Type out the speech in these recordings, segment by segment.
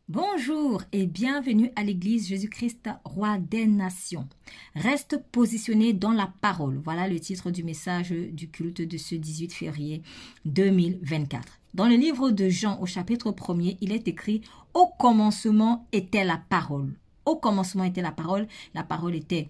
Bonjour et bienvenue à l'église Jésus-Christ, roi des nations. Reste positionné dans la parole. Voilà le titre du message du culte de ce 18 février 2024. Dans le livre de Jean au chapitre 1er, il est écrit « Au commencement était la parole ». Au commencement était la parole était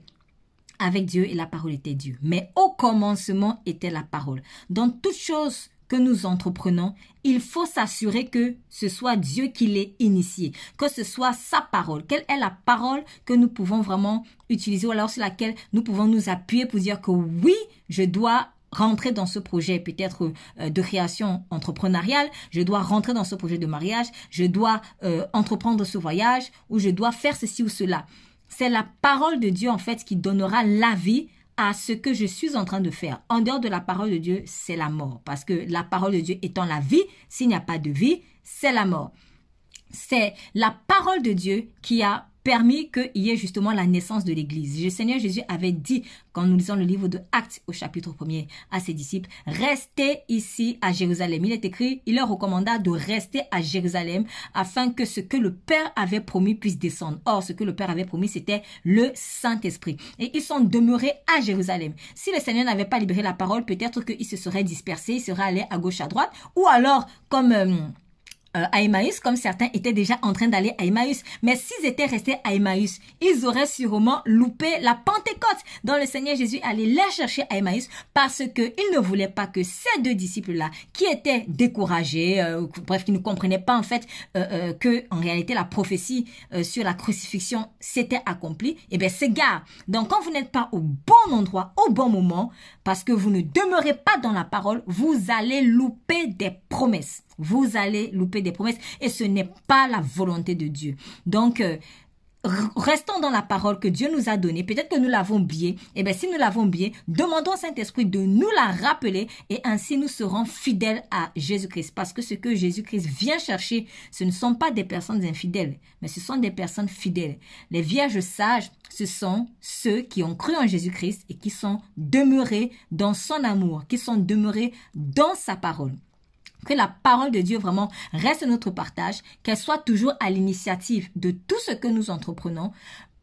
avec Dieu et la parole était Dieu. Mais au commencement était la parole. Dans toute chose que nous entreprenons, il faut s'assurer que ce soit Dieu qui l'ait initié, que ce soit sa parole. Quelle est la parole que nous pouvons vraiment utiliser ou alors sur laquelle nous pouvons nous appuyer pour dire que oui, je dois rentrer dans ce projet peut-être de création entrepreneuriale, je dois rentrer dans ce projet de mariage, je dois entreprendre ce voyage ou je dois faire ceci ou cela. C'est la parole de Dieu en fait qui donnera la vie à ce que je suis en train de faire. En dehors de la parole de Dieu, c'est la mort. Parce que la parole de Dieu étant la vie, s'il n'y a pas de vie, c'est la mort. C'est la parole de Dieu qui a permis qu'il y ait justement la naissance de l'Église. Le Seigneur Jésus avait dit, quand nous lisons le livre de Actes au chapitre 1er à ses disciples, « Restez ici à Jérusalem ». Il est écrit, il leur recommanda de rester à Jérusalem afin que ce que le Père avait promis puisse descendre. Or, ce que le Père avait promis, c'était le Saint-Esprit. Et ils sont demeurés à Jérusalem. Si le Seigneur n'avait pas libéré la parole, peut-être qu'ils se seraient dispersés, ils seraient allés à gauche, à droite, ou alors, comme à Emmaüs, comme certains étaient déjà en train d'aller à Emmaüs. Mais s'ils étaient restés à Emmaüs, ils auraient sûrement loupé la Pentecôte dont le Seigneur Jésus allait les chercher à Emmaüs parce qu'il ne voulait pas que ces deux disciples-là, qui étaient découragés, bref, qui ne comprenaient pas en fait que en réalité la prophétie sur la crucifixion s'était accomplie, et bien s'égarent. Donc quand vous n'êtes pas au bon endroit, au bon moment, parce que vous ne demeurez pas dans la parole, vous allez louper des promesses. Vous allez louper des promesses et ce n'est pas la volonté de Dieu. Donc, restons dans la parole que Dieu nous a donnée. Peut-être que nous l'avons oubliée. Eh bien, si nous l'avons oubliée, demandons au Saint-Esprit de nous la rappeler et ainsi nous serons fidèles à Jésus-Christ. Parce que ce que Jésus-Christ vient chercher, ce ne sont pas des personnes infidèles, mais ce sont des personnes fidèles. Les vierges sages, ce sont ceux qui ont cru en Jésus-Christ et qui sont demeurés dans son amour, qui sont demeurés dans sa parole. Que la parole de Dieu vraiment reste notre partage, qu'elle soit toujours à l'initiative de tout ce que nous entreprenons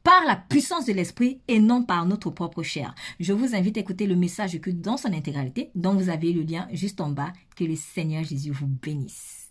par la puissance de l'esprit et non par notre propre chair. Je vous invite à écouter le message que dans son intégralité, dont vous avez le lien juste en bas. Que le Seigneur Jésus vous bénisse.